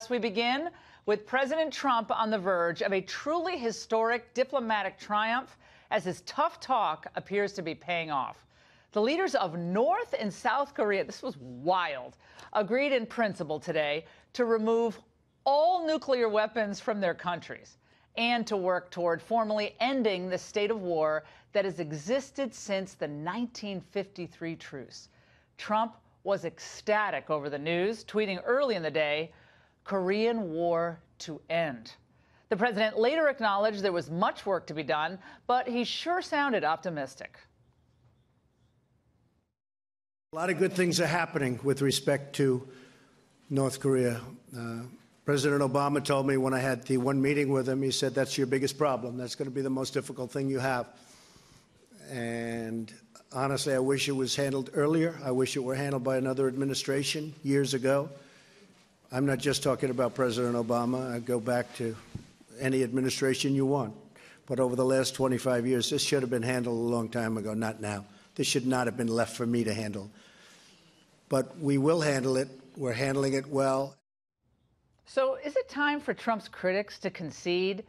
Plus, we begin with President Trump on the verge of a truly historic diplomatic triumph as his tough talk appears to be paying off. The leaders of North and South Korea, this was wild, agreed in principle today to remove all nuclear weapons from their countries and to work toward formally ending the state of war that has existed since the 1953 truce. Trump was ecstatic over the news, tweeting early in the day, "Korean War to end." The president later acknowledged there was much work to be done, but he sure sounded optimistic. A lot of good things are happening with respect to North Korea. President Obama told me when I had the one meeting with him, he said, that's your biggest problem. That's going to be the most difficult thing you have. And honestly, I wish it was handled earlier. I wish it were handled by another administration years ago. I'm not just talking about President Obama. I go back to any administration you want. But over the last 25 years, this should have been handled a long time ago, not now. This should not have been left for me to handle. But we will handle it. We're handling it well. So is it time for Trump's critics to concede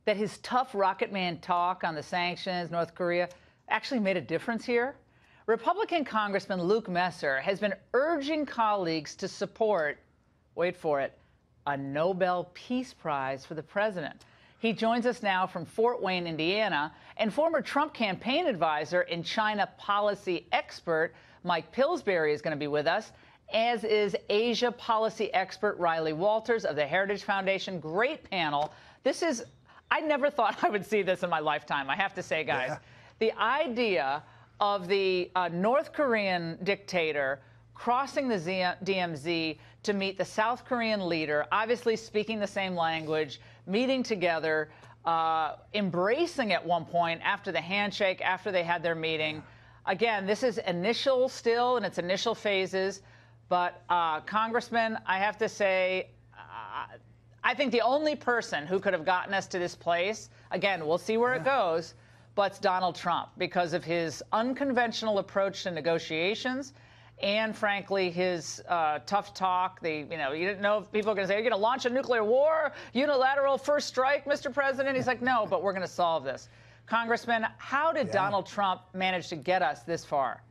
that his tough rocket man talk on the sanctions, North Korea, actually made a difference here? Republican Congressman Luke Messer has been urging colleagues to support, wait for it, a Nobel Peace Prize for the president. He joins us now from Fort Wayne, Indiana, and former Trump campaign advisor and China policy expert Mike Pillsbury is going to be with us, as is Asia policy expert Riley Walters of the Heritage Foundation. Great panel. I never thought I would see this in my lifetime, I have to say, guys. Yeah. The idea of the North Korean dictator crossing the DMZ to meet the South Korean leader, obviously speaking the same language, meeting together, embracing at one point after the handshake, after they had their meeting. Again, this is initial still in its initial phases. But, Congressman, I have to say, I think the only person who could have gotten us to this place, again, we'll see where it goes, but it's Donald Trump because of his unconventional approach to negotiations and, frankly, his tough talk. You didn't know if people are going to say, are you going to launch a nuclear war, unilateral first strike, Mr. President? He's like, no, but we're going to solve this. Congressman, how did Donald Trump manage to get us this far?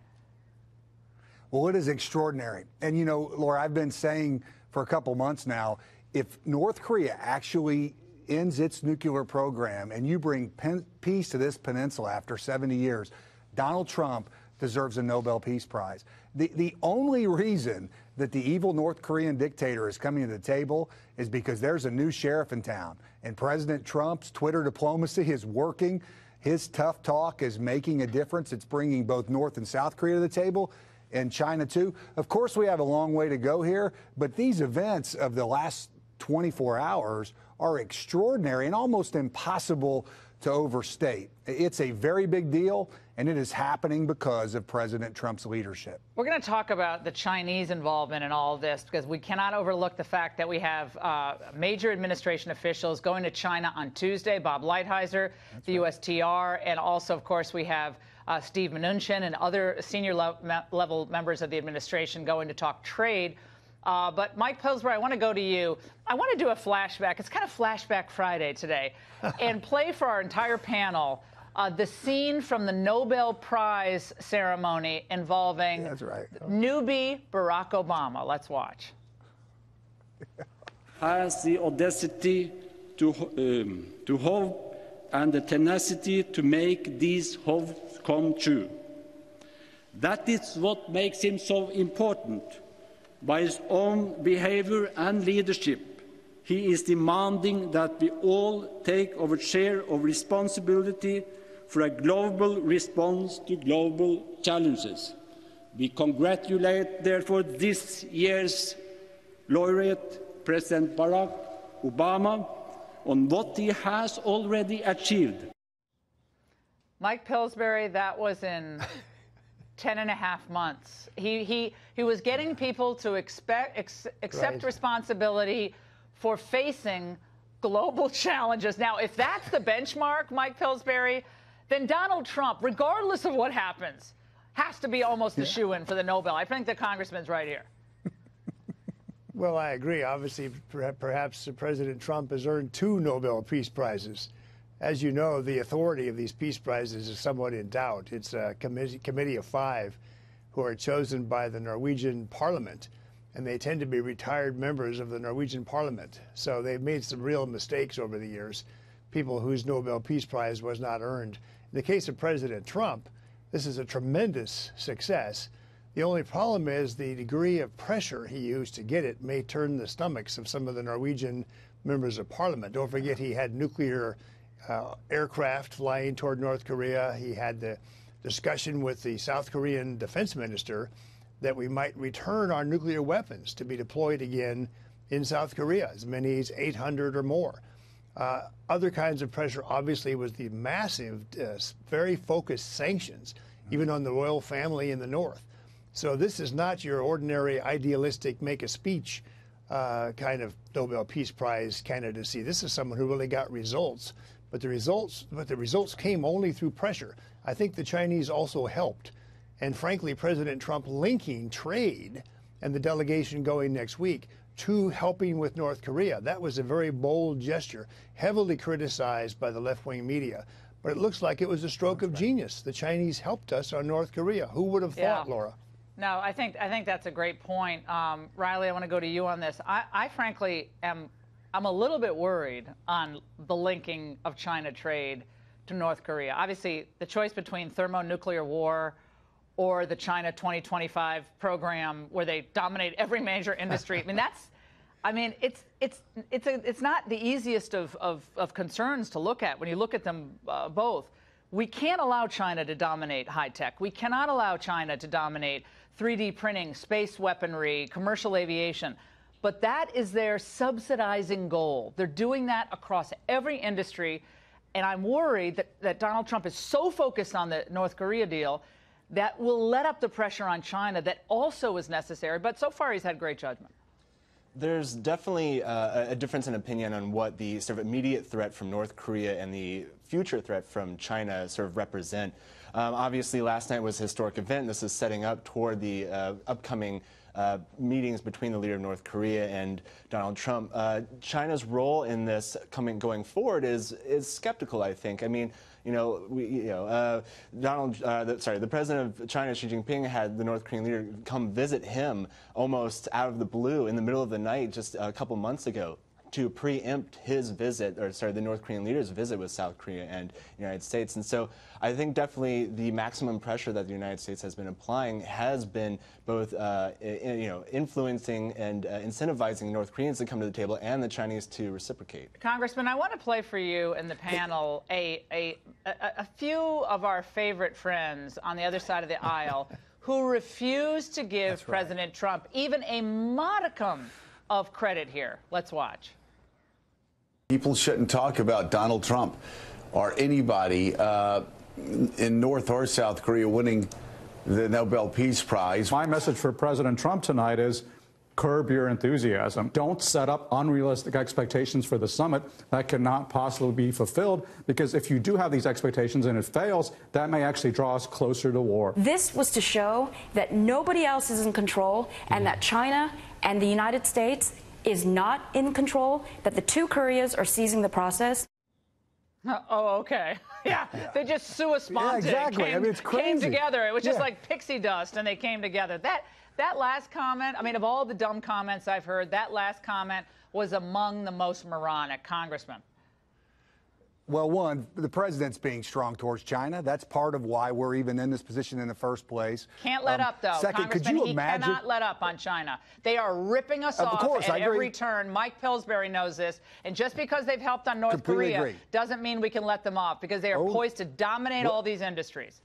Well, it is extraordinary. And, Laura, I've been saying for a couple months now, if North Korea actually ends its nuclear program and you bring peace to this peninsula after 70 years, Donald Trump deserves a Nobel Peace Prize. The only reason that the evil North Korean dictator is coming to the table is because there's a new sheriff in town. And President Trump's Twitter diplomacy is working. His tough talk is making a difference. It's bringing both North and South Korea to the table. And China, too. Of course, we have a long way to go here, but these events of the last 24 hours are extraordinary and almost impossible to overstate. It's a very big deal, and it is happening because of President Trump's leadership. We're going to talk about the Chinese involvement in all of this because we cannot overlook the fact that we have major administration officials going to China on Tuesday, Bob Lighthizer, the USTR, and also, of course, we have Steve Mnuchin and other senior level members of the administration going to talk trade. But Mike Pillsbury, I want to go to you. I want to do a flashback. It's kind of Flashback Friday today, and play for our entire panel the scene from the Nobel Prize ceremony involving newbie Barack Obama. Let's watch. Has the audacity to hope and the tenacity to make these hopes come true. That is what makes him so important. By his own behavior and leadership, he is demanding that we all take our share of responsibility for a global response to global challenges. We congratulate, therefore, this year's laureate, President Barack Obama, on what he has already achieved. Mike Pillsbury, that was in 10.5 months. He was getting people to accept responsibility for facing global challenges. Now, if that's the benchmark, Mike Pillsbury, then Donald Trump, regardless of what happens, has to be almost a shoo-in for the Nobel. I think the congressman's right here. Well, I agree. Obviously, perhaps President Trump has earned 2 Nobel Peace Prizes. As you know, the authority of these peace prizes is somewhat in doubt. It's a committee of 5 who are chosen by the Norwegian parliament, and they tend to be retired members of the Norwegian parliament. So they've made some real mistakes over the years, people whose Nobel Peace Prize was not earned. In the case of President Trump, this is a tremendous success. The only problem is the degree of pressure he used to get it may turn the stomachs of some of the Norwegian members of parliament. Don't forget he had nuclear aircraft flying toward North Korea. He had the discussion with the South Korean defense minister that we might return our nuclear weapons to be deployed again in South Korea, as many as 800 or more. Other kinds of pressure, obviously, was the massive, very focused sanctions, even on the royal family in the north. So this is not your ordinary idealistic make a speech kind of Nobel Peace Prize candidacy. This is someone who really got results. But the results came only through pressure. I think the Chinese also helped. And frankly, President Trump linking trade and the delegation going next week to helping with North Korea, that was a very bold gesture, heavily criticized by the left-wing media. But it looks like it was a stroke of genius. The Chinese helped us on North Korea. Who would have thought, Laura? No, I think that's a great point. Riley, I want to go to you on this. I frankly I'm a little bit worried on the linking of China trade to North Korea. Obviously, the choice between thermonuclear war or the China 2025 program where they dominate every major industry. It's not the easiest of concerns to look at when you look at them both. We can't allow China to dominate high tech. We cannot allow China to dominate 3D printing, space weaponry, commercial aviation. But that is their subsidizing goal. They're doing that across every industry. And I'm worried that Donald Trump is so focused on the North Korea deal that will let up the pressure on China that also is necessary. But so far, he's had great judgment. There's definitely a difference in opinion on what the sort of immediate threat from North Korea and the future threat from China sort of represent. Obviously, last night was a historic event. This is setting up toward the upcoming meetings between the leader of North Korea and Donald Trump. China's role in this going forward is skeptical, I think. I mean, the president of China, Xi Jinping, had the North Korean leader come visit him almost out of the blue in the middle of the night just a couple months ago to preempt his visit, the North Korean leader's visit with South Korea and the United States. And so I think definitely the maximum pressure that the United States has been applying has been both, influencing and incentivizing North Koreans to come to the table and the Chinese to reciprocate. Congressman, I want to play for you in the panel a few of our favorite friends on the other side of the aisle who refuse to give President Trump even a modicum of credit here. Let's watch. People shouldn't talk about Donald Trump or anybody in North or South Korea winning the Nobel Peace Prize. My message for President Trump tonight is curb your enthusiasm. Don't set up unrealistic expectations for the summit that cannot possibly be fulfilled, because if you do have these expectations and it fails, that may actually draw us closer to war. This was to show that nobody else is in control and that China and the United States is not in control, that the two Koreas are seizing the process. Oh, okay. Yeah, they just sua sponte. Yeah, exactly. It's crazy. Came together. It was just like pixie dust, and they came together. That last comment, of all the dumb comments I've heard, that last comment was among the most moronic. Congressman. Well, one, the president's being strong towards China. That's part of why we're even in this position in the first place. Can't let up, though. Second, could you imagine? He cannot let up on China. They are ripping us off at every turn. Mike Pillsbury knows this. And just because they've helped on North Korea doesn't mean we can let them off, because they are poised to dominate all these industries.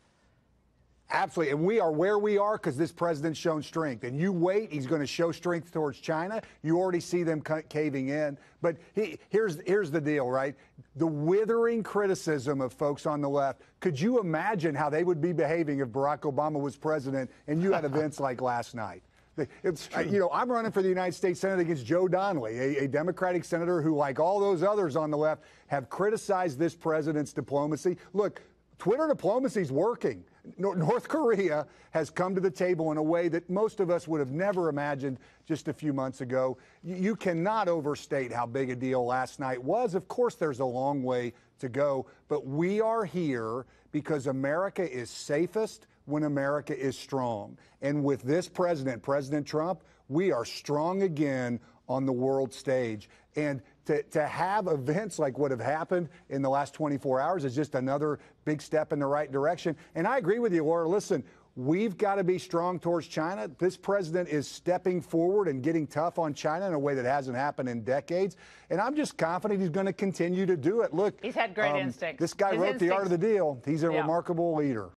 Absolutely. And we are where we are because this president's shown strength. And you wait, he's going to show strength towards China. You already see them caving in. But here's the deal, right? The withering criticism of folks on the left. Could you imagine how they would be behaving if Barack Obama was president and you had events like last night? I'm running for the United States Senate against Joe Donnelly, a Democratic senator who, like all those others on the left, have criticized this president's diplomacy. Look, Twitter diplomacy is working. North Korea has come to the table in a way that most of us would have never imagined just a few months ago. You cannot overstate how big a deal last night was. Of course, there's a long way to go, but we are here because America is safest when America is strong. And with this president, President Trump, we are strong again on the world stage. And to have events like what have happened in the last 24 hours is just another big step in the right direction. And I agree with you, Laura. Listen, we've got to be strong towards China. This president is stepping forward and getting tough on China in a way that hasn't happened in decades. And I'm just confident he's going to continue to do it. Look, he's had great instincts. This guy wrote The Art of the Deal. He's a remarkable leader.